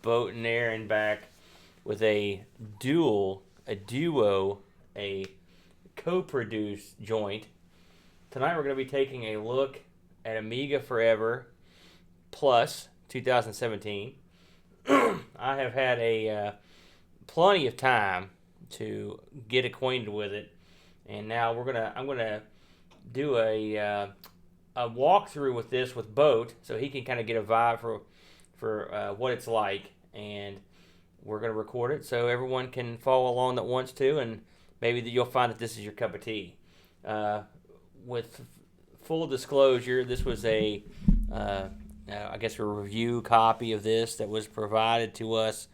boat in there and back with a duo, a co-produced joint. Tonight we're going to be taking a look at Amiga Forever Plus 2017. I have had plenty of time to get acquainted with it, and now I'm gonna do a walkthrough with this with Boat, so he can kind of get a vibe for what it's like, and we're gonna record it so everyone can follow along that wants to, and maybe you'll find that this is your cup of tea. With full disclosure, this was I guess a review copy of this that was provided to us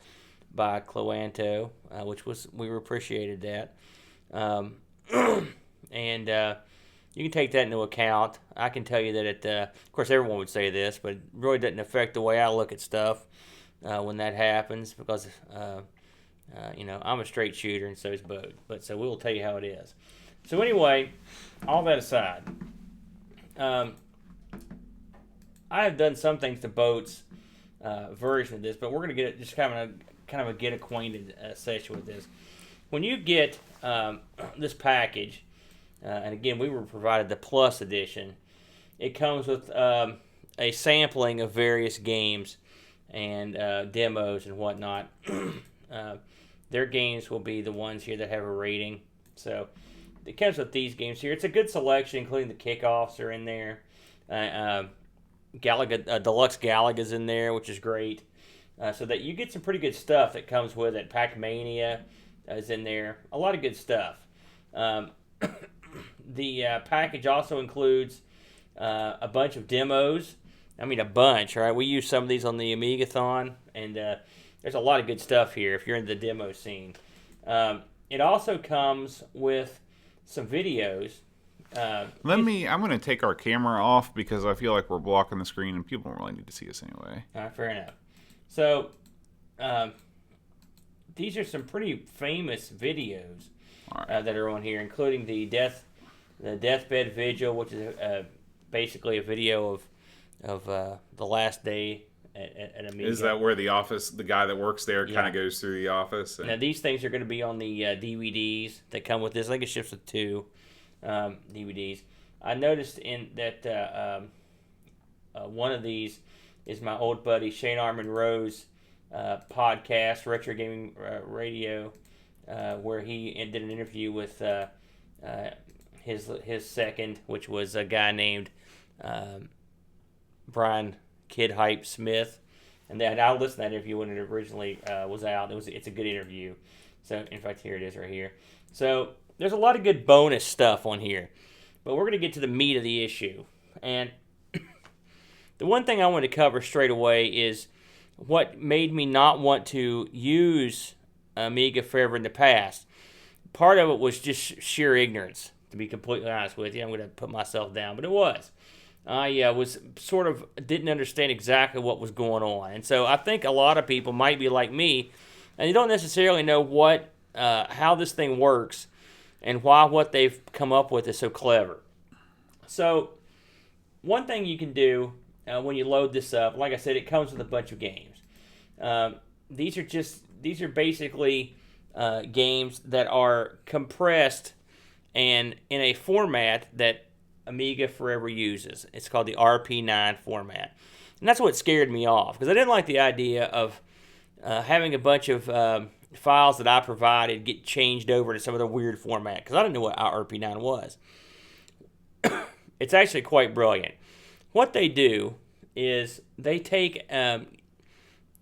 by Cloanto, which we appreciated that, and you can take that into account. I can tell you that of course everyone would say this, but it really doesn't affect the way I look at stuff when that happens, because I'm a straight shooter and so is Bode. But so we'll tell you how it is. So anyway, all that aside, I have done some things to Boat's version of this, but we're going to get just kind of a get acquainted session with this. When you get this package, and again, we were provided the Plus edition, it comes with a sampling of various games and demos and whatnot. Their games will be the ones here that have a rating. So it comes with these games here. It's a good selection, including the kickoffs are in there. Deluxe Galaga's in there, which is great. So that you get some pretty good stuff that comes with it. Pac-Mania is in there. A lot of good stuff. The package also includes a bunch of demos. I mean, a bunch, right? We use some of these on the Amigathon, and there's a lot of good stuff here if you're in the demo scene. It also comes with some videos. I'm going to take our camera off because I feel like we're blocking the screen and people don't really need to see us anyway. All right, fair enough. So, these are some pretty famous videos that are on here, including the Deathbed Vigil, which is basically a video of the last day at Amiga. Is that where the guy that works there kind of goes through the office? Now, these things are going to be on the DVDs that come with this. I think it ships with 2 DVDs. I noticed in that one of these is my old buddy Shane Monroe's podcast, Retro Gaming Radio, where he did an interview with his second, which was a guy named Brian Kid Hype Smith, and I listened to that interview when it originally was out. It's a good interview. So in fact, here it is right here. So there's a lot of good bonus stuff on here, but we're going to get to the meat of the issue. And the one thing I want to cover straight away is what made me not want to use Amiga Forever in the past. Part of it was just sheer ignorance, to be completely honest with you. I'm going to put myself down, but it was. I was sort of didn't understand exactly what was going on. And so I think a lot of people might be like me, and they don't necessarily know how this thing works and why what they've come up with is so clever. So one thing you can do when you load this up, like I said, it comes with a bunch of games. These are basically games that are compressed and in a format that Amiga Forever uses. It's called the RP9 format. And that's what scared me off, because I didn't like the idea of having a bunch of files that I provided get changed over to some other weird format, because I didn't know what RP9 was. It's actually quite brilliant. What they do is they take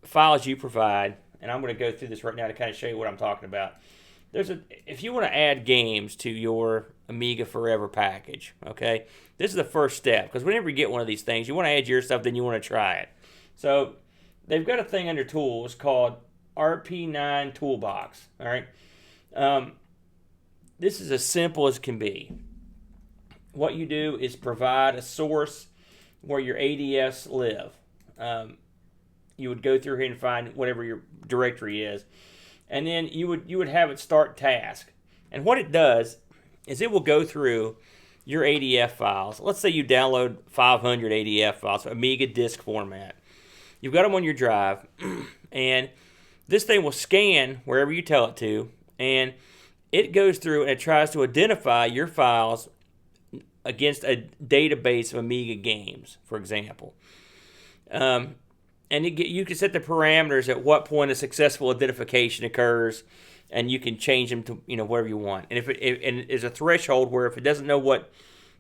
files you provide, and I'm going to go through this right now to kind of show you what I'm talking about. If you want to add games to your Amiga Forever package, okay, this is the first step, because whenever you get one of these things, you want to add your stuff, then you want to try it. So they've got a thing under Tools called RP9 Toolbox. All right, this is as simple as can be. What you do is provide a source where your ADFs live. You would go through here and find whatever your directory is, and then you would have it start task. And what it does is it will go through your ADF files. Let's say you download 500 ADF files, Amiga disk format. You've got them on your drive, And this thing will scan wherever you tell it to, and it goes through and it tries to identify your files against a database of Amiga games, for example. And you can set the parameters at what point a successful identification occurs, and you can change them to whatever you want. And and there's a threshold where if it doesn't know what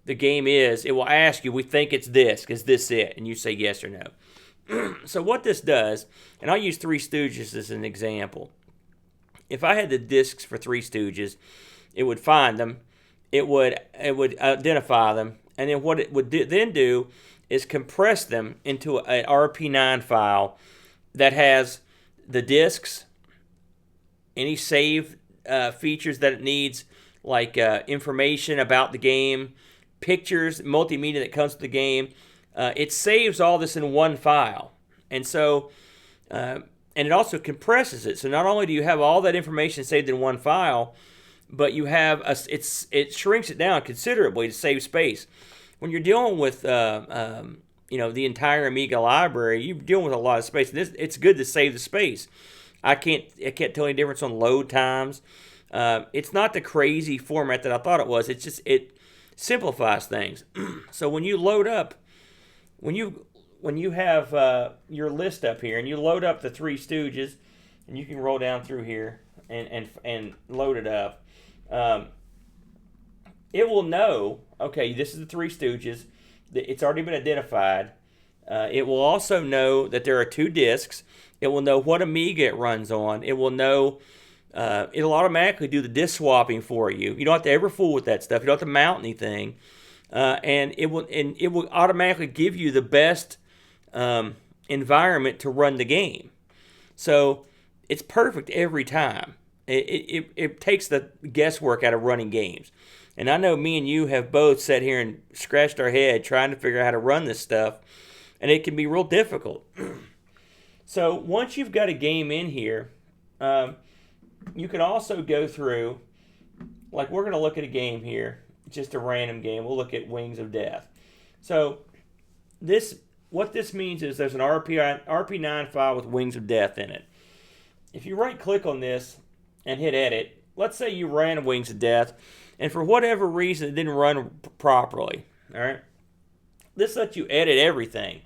the game is, it will ask you, "We think it's this. Is this it?" And you say yes or no. So what this does, and I'll use Three Stooges as an example. If I had the discs for Three Stooges, it would find them, it would identify them, and then what it would then do is compress them into an RP9 file that has the discs, any save features that it needs, like information about the game, pictures, multimedia that comes with the game. It saves all this in one file, and so and it also compresses it. So not only do you have all that information saved in one file, but you have it shrinks it down considerably to save space. When you're dealing with the entire Amiga library, you're dealing with a lot of space. It's good to save the space. I can't tell any difference on load times. It's not the crazy format that I thought it was. It's just it simplifies things. So when you load up, when you have your list up here and you load up the Three Stooges, and you can roll down through here and load it up, it will know, okay, this is the Three Stooges. It's already been identified. It will also know that there are 2 discs. It will know what Amiga it runs on. It will know. It'll automatically do the disc swapping for you. You don't have to ever fool with that stuff. You don't have to mount anything, and it will automatically give you the best environment to run the game. So it's perfect every time. It takes the guesswork out of running games. And I know me and you have both sat here and scratched our head trying to figure out how to run this stuff, and it can be real difficult. So once you've got a game in here, you can also go through, like we're going to look at a game here, just a random game. We'll look at Wings of Death. So what this means is there's an RP9 file with Wings of Death in it. If you right-click on this and hit Edit, let's say you ran Wings of Death, and for whatever reason it didn't run properly. All right, this lets you edit everything.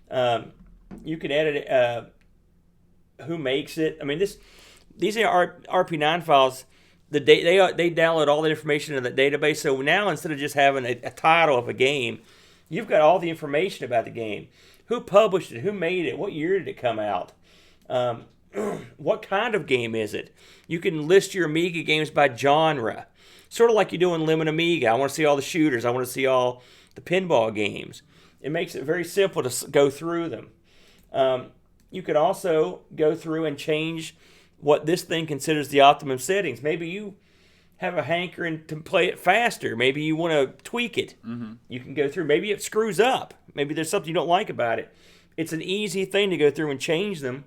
You can edit who makes it. I mean, these are RP9 files. They download all the information in the database. So now instead of just having a title of a game, you've got all the information about the game. Who published it? Who made it? What year did it come out? What kind of game is it? You can list your Amiga games by genre. Sort of like you do in Lemon Amiga. I want to see all the shooters. I want to see all the pinball games. It makes it very simple to go through them. You could also go through and change what this thing considers the optimum settings. Maybe you have a hankering to play it faster. Maybe you want to tweak it. Mm-hmm. You can go through. Maybe it screws up. Maybe there's something you don't like about it. It's an easy thing to go through and change them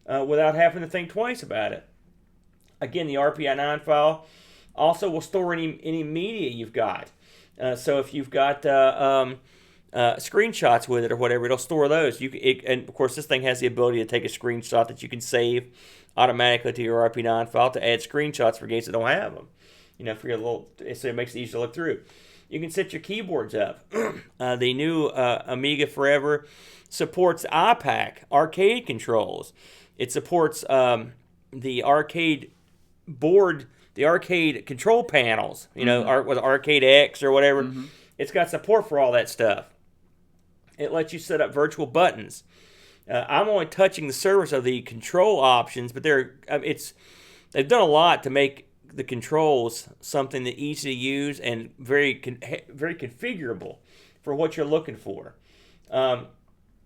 without having to think twice about it. Again, the RPI9 file also will store any media you've got. So if you've got screenshots with it or whatever, it'll store those. And of course, this thing has the ability to take a screenshot that you can save automatically to your RP9 file to add screenshots for games that don't have them. For your so it makes it easy to look through. You can set your keyboards up. The new Amiga Forever supports iPac arcade controls. It supports the arcade board, the arcade control panels. With Arcade X or whatever. Mm-hmm. It's got support for all that stuff. It lets you set up virtual buttons. I'm only touching the surface of the control options, but they've done a lot to make the controls something that easy to use and very configurable for what you're looking for.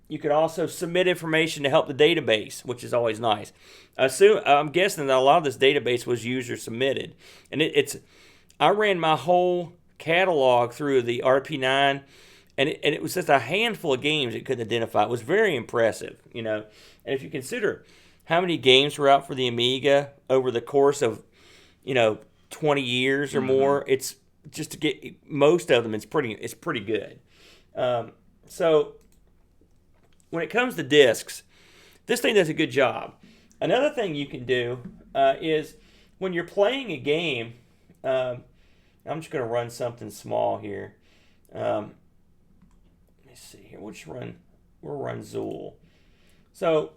You can also submit information to help the database, which is always nice. I'm guessing that a lot of this database was user submitted, and I ran my whole catalog through the RP9. And it was just a handful of games it couldn't identify. It was very impressive, And if you consider how many games were out for the Amiga over the course of, 20 years or more, it's just to get most of them. It's pretty good. So when it comes to discs, this thing does a good job. Another thing you can do is when you're playing a game. I'm just going to run something small here. Let me see here. We'll run Zool. So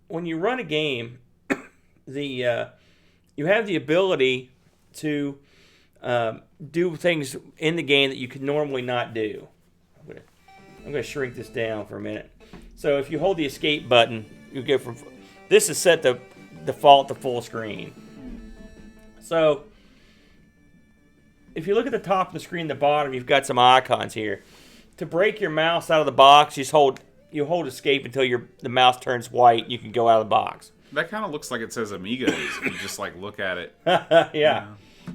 when you run a game, you have the ability to do things in the game that you could normally not do. I'm going to shrink this down for a minute. So if you hold the escape button, you go from this is set to default to full screen. So if you look at the top of the screen, the bottom, you've got some icons here. To break your mouse out of the box, you hold escape until the mouse turns white. You can go out of the box. That kind of looks like it says Amigos. If you just like look at it. Yeah.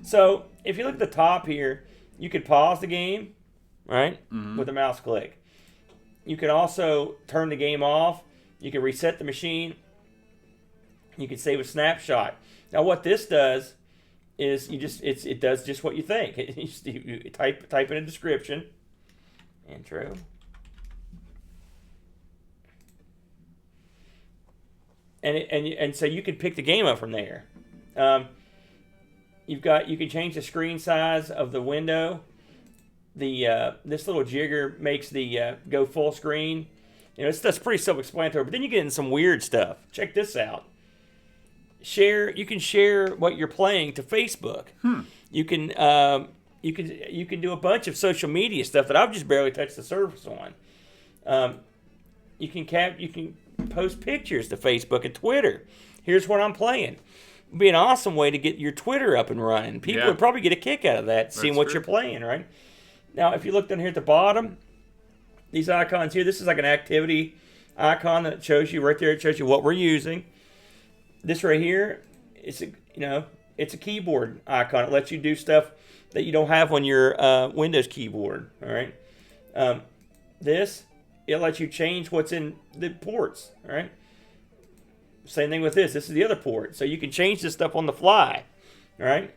So if you look at the top here, you could pause the game, right, with a mouse click. You can also turn the game off. You can reset the machine. You can save a snapshot. Now what this does is it does just what you think. You type in a description. Intro. And so you can pick the game up from there. You can change the screen size of the window. This little jigger makes the go full screen. That's pretty self-explanatory. But then you get into some weird stuff. Check this out. You can share what you're playing to Facebook. You can do a bunch of social media stuff that I've just barely touched the surface on. You can post pictures to Facebook and Twitter. Here's what I'm playing. It'd be an awesome way to get your Twitter up and running. People would probably get a kick out of that, seeing what you're playing, right? Now, if you look down here at the bottom, these icons here, this is like an activity icon that shows you right there. It shows you what we're using. This right here, it's a keyboard icon. It lets you do stuff that you don't have on your Windows keyboard. All right. It lets you change what's in the ports. All right. Same thing with this. This is the other port, so you can change this stuff on the fly. All right.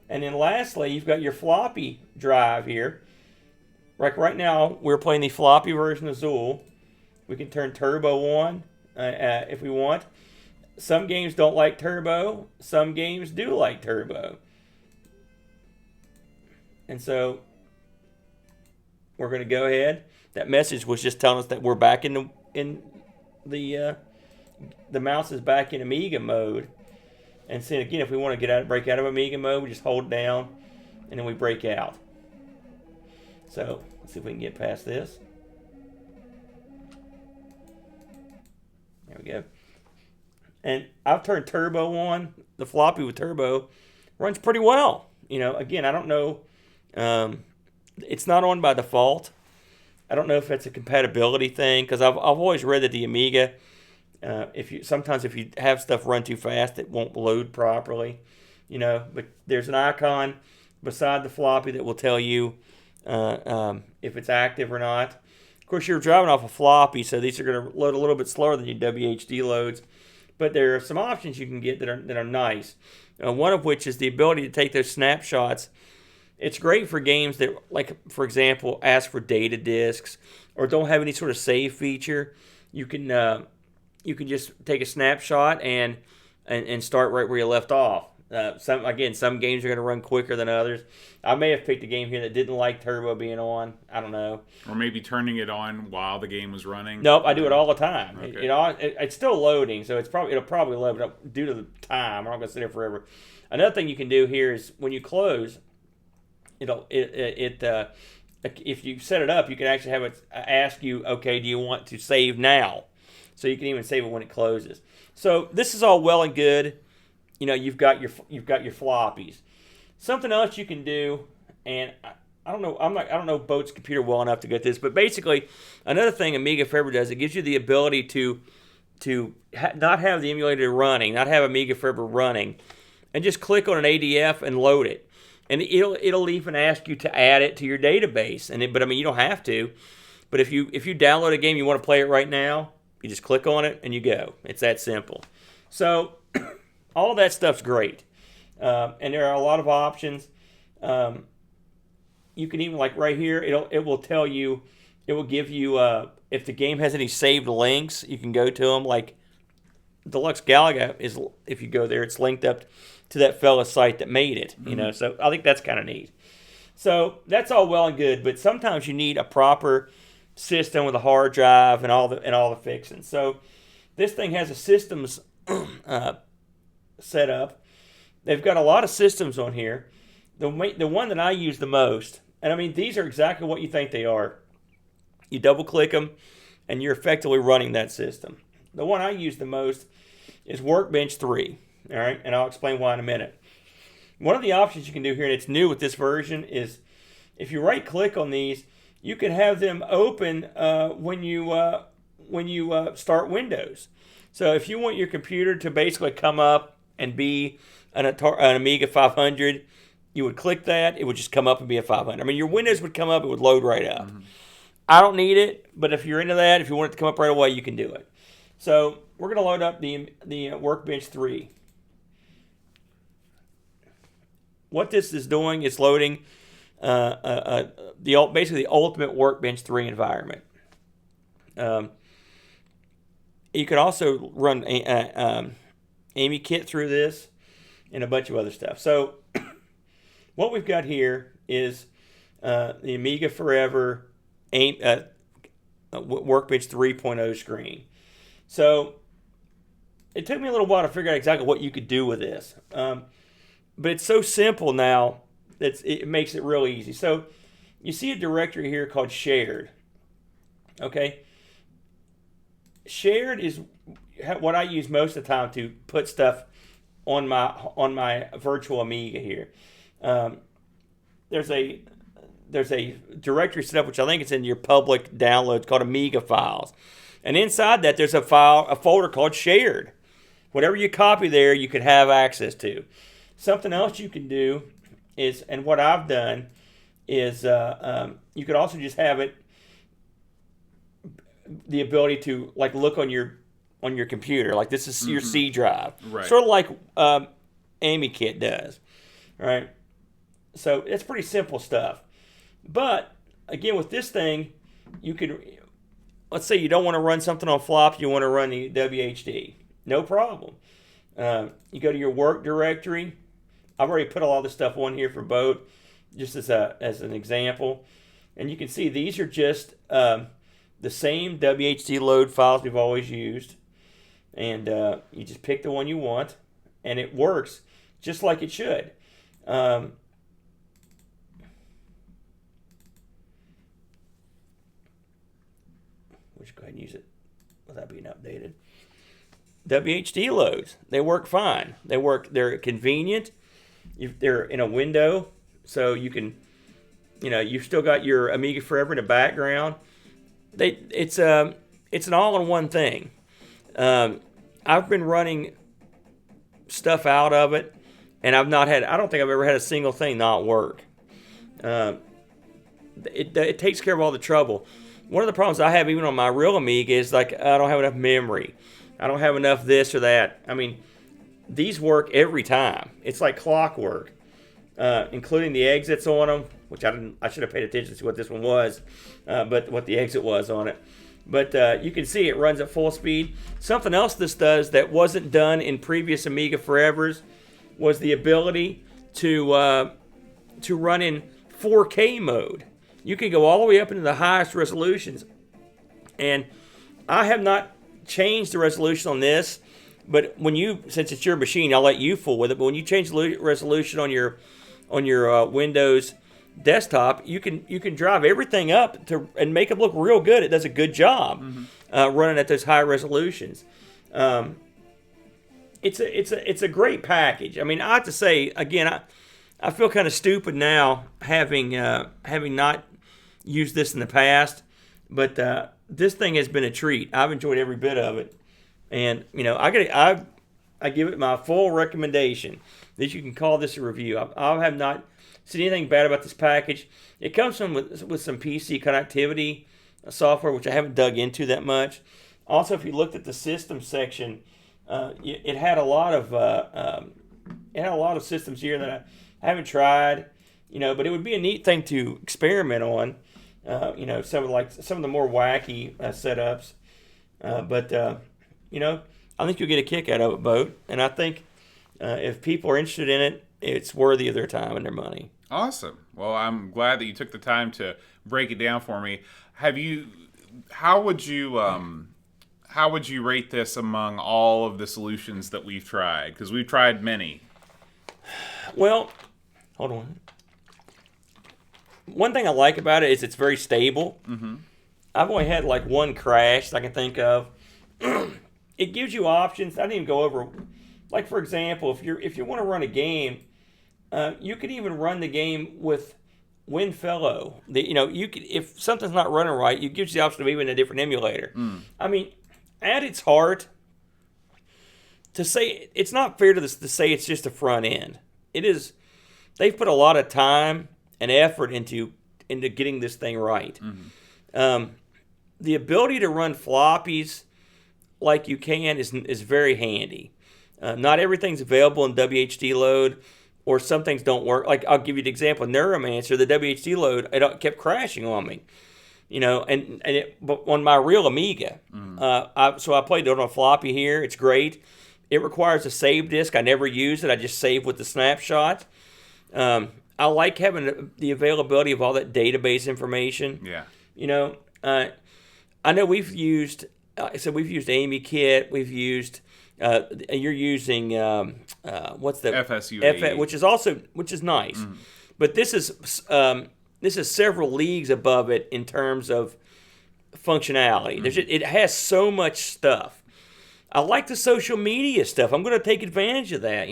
And then lastly, you've got your floppy drive here. Like right now, we're playing the floppy version of Zool. We can turn turbo on if we want. Some games don't like turbo. Some games do like turbo. And so we're going to go ahead. That message was just telling us that we're back in the mouse is back in Amiga mode. And so again, if we want to break out of Amiga mode, we just hold down and then we break out. So let's see if we can get past this. There we go. And I've turned turbo on. The floppy with turbo runs pretty well. Again, I don't know. It's not on by default. I don't know if it's a compatibility thing, because I've always read that the Amiga, if you have stuff run too fast, it won't load properly. But there's an icon beside the floppy that will tell you if it's active or not. Of course, you're driving off a floppy, so these are going to load a little bit slower than your WHD loads. But there are some options you can get that are nice. One of which is the ability to take those snapshots. It's great for games that, like, for example, ask for data disks or don't have any sort of save feature. You can just take a snapshot and start right where you left off. Some games are going to run quicker than others. I may have picked a game here that didn't like turbo being on. I don't know. Or maybe turning it on while the game was running. Nope, I do it all the time. Okay. It's still loading, so it'll probably load, but due to the time, I'm not going to sit there forever. Another thing you can do here is when you close, if you set it up, you can actually have it ask you, okay, do you want to save now? So you can even save it when it closes. So this is all well and good. You've got your floppies. Something else you can do, and I don't know. I don't know Boat's computer well enough to get this, but basically, another thing Amiga Forever does, it gives you the ability to not have the emulator running, not have Amiga Forever running, and just click on an ADF and load it, and it'll even ask you to add it to your database. But you don't have to. But if you download a game, you want to play it right now, you just click on it and you go. It's that simple. So all that stuff's great. And there are a lot of options. You can even, like right here, it will tell you, it will give you, if the game has any saved links, you can go to them. Like Deluxe Galaga is, if you go there, it's linked up to that fella's site that made it. You know, so I think that's kind of neat. So that's all well and good, but sometimes you need a proper system with a hard drive and all the fixings. So this thing has a systems set up. They've got a lot of systems on here. The one that I use the most, and I mean these are exactly what you think they are. You double click them, and you're effectively running that system. The one I use the most is Workbench 3. All right, and I'll explain why in a minute. One of the options you can do here, and it's new with this version, is if you right click on these, you can have them open when you start Windows. So if you want your computer to basically come up and be an Amiga 500, you would click that. It would just come up and be a 500. I mean, your Windows would come up. It would load right up. I don't need it, but if you're into that, if you want it to come up right away, you can do it. So we're going to load up the Workbench 3. What this is doing is loading basically the ultimate Workbench 3 environment. You can also run AmiKit through this and a bunch of other stuff. So what we've got here is the Amiga Forever Workbench 3.0 screen. So it took me a little while to figure out exactly what you could do with this. But it's so simple now that it makes it real easy. So you see a directory here called shared. Okay? Shared is what I use most of the time to put stuff on my virtual Amiga here. There's a directory set up, which I think is in your public downloads, called Amiga files. And inside that, there's a folder called shared. Whatever you copy there, you could have access to. Something else you can do is, and what I've done is, you could also just have it, the ability to like look on your computer, like this is your C drive, right. Sort of like AmiKit does, right? So it's pretty simple stuff. But again, with this thing, you could, let's say you don't want to run something on flop, you want to run the WHD, no problem. You go to your work directory. I've already put all this stuff on here for both, just as an example. And you can see these are just the same WHD load files we've always used. And you just pick the one you want, and it works just like it should. We'll just go ahead and use it without being updated. WHD loads, they work fine. They're convenient. They're in a window, so you can, you've still got your Amiga Forever in the background. It's an all-in-one thing. I've been running stuff out of it, and I don't think I've ever had a single thing not work. It takes care of all the trouble. One of the problems I have even on my real Amiga is like I don't have enough memory. I don't have enough this or that. I mean, these work every time. It's like clockwork, including the exits on them, which I should have paid attention to what this one was, but what the exit was on it. But you can see it runs at full speed. Something else this does that wasn't done in previous Amiga Forevers was the ability to run in 4K mode. You can go all the way up into the highest resolutions. And I have not changed the resolution on this, but since it's your machine, I'll let you fool with it. But when you change the resolution on your Windows desktop, you can drive everything up and make it look real good. It does a good job running at those high resolutions. It's a great package. I mean, I have to say again, I feel kind of stupid now having not used this in the past, but this thing has been a treat. I've enjoyed every bit of it, and I give it my full recommendation that you can call this a review. I have not seen anything bad about this package. It comes with some PC connectivity software, which I haven't dug into that much. Also, if you looked at the system section, it had a lot of systems here that I haven't tried, but it would be a neat thing to experiment on. Some of the more wacky setups, but I think you'll get a kick out of it, Boat. And I think if people are interested in it, it's worthy of their time and their money. Awesome. Well, I'm glad that you took the time to break it down for me. How would you rate this among all of the solutions that we've tried? Because we've tried many. Well, hold on. One thing I like about it is it's very stable. Mm-hmm. I've only had like one crash that I can think of. It gives you options. I didn't even go over. Like for example, if you want to run a game, you could even run the game with WinFellow. You could, if something's not running right, it gives you the option of even a different emulator. I mean, at its heart, to say it's not fair to say it's just a front end. It is. They've put a lot of time and effort into getting this thing right. Mm-hmm. The ability to run floppies like you can is very handy. Not everything's available in WHD load, or some things don't work. Like I'll give you an example. Neuromancer, the WHD load, it kept crashing on me. But on my real Amiga. So I played it on a floppy here. It's great. It requires a save disk. I never use it. I just save with the snapshot. I like having the availability of all that database information. Yeah. I know we've used AmiKit. We've used. You're using what's the FSU, which is nice, but this is several leagues above it in terms of functionality. It has so much stuff. I like the social media stuff. I'm going to take advantage of that.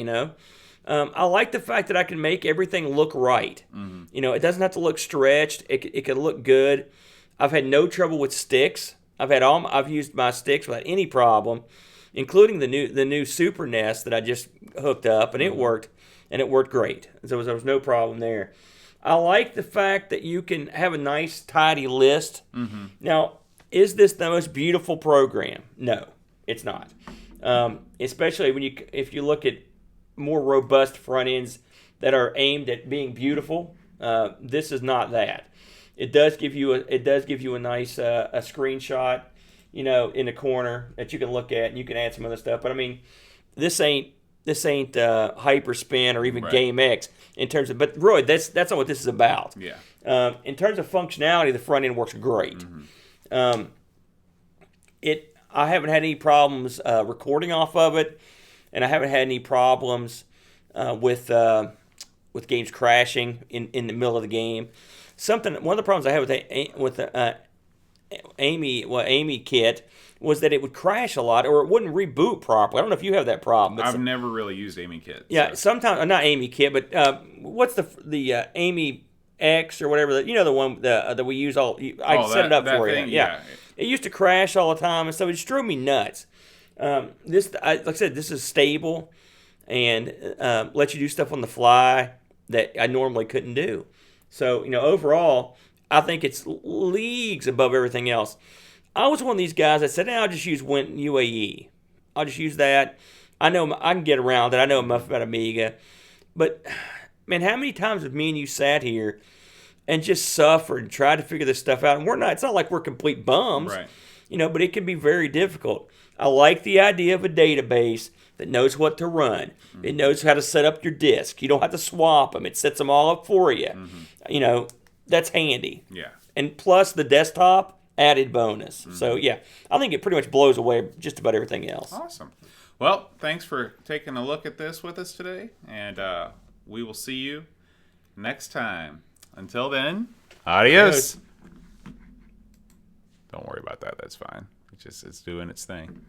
I like the fact that I can make everything look right. It doesn't have to look stretched. It can look good. I've had no trouble with sticks. I've used my sticks without any problem, including the new Super NES that I just hooked up, and it worked great. So there was no problem there. I like the fact that you can have a nice, tidy list. Mm-hmm. Now, is this the most beautiful program? No, it's not. Especially if you look at more robust front ends that are aimed at being beautiful, this is not that. It does give you a nice a screenshot, in the corner that you can look at, and you can add some other stuff. But I mean, this ain't Hyperspin or even right. Game X in terms of. But Roy, that's not what this is about. Yeah. In terms of functionality, the front end works great. Mm-hmm. I haven't had any problems recording off of it, and I haven't had any problems with games crashing in the middle of the game. One of the problems I had with AmiKit was that it would crash a lot, or it wouldn't reboot properly. I don't know if you have that problem. I've never really used AmiKit. Yeah, so. sometimes not AmiKit, but what's the Ami X or whatever? The one that we use all. I set it up for you. Yeah, it used to crash all the time, and so it just drove me nuts. Like I said, this is stable and lets you do stuff on the fly that I normally couldn't do. So, overall, I think it's leagues above everything else. I was one of these guys that said, I'll just use UAE. I'll just use that. I know I can get around it. I know enough about Amiga. But, man, how many times have me and you sat here and just suffered and tried to figure this stuff out? And it's not like we're complete bums. Right. But it can be very difficult. I like the idea of a database that knows what to run. Mm-hmm. It knows how to set up your disk. You don't have to swap them. It sets them all up for you. Mm-hmm. That's handy. Yeah. And plus the desktop, added bonus. Mm-hmm. So, yeah, I think it pretty much blows away just about everything else. Awesome. Well, thanks for taking a look at this with us today, and we will see you next time. Until then, adios. Don't worry about that. That's fine. It's doing its thing.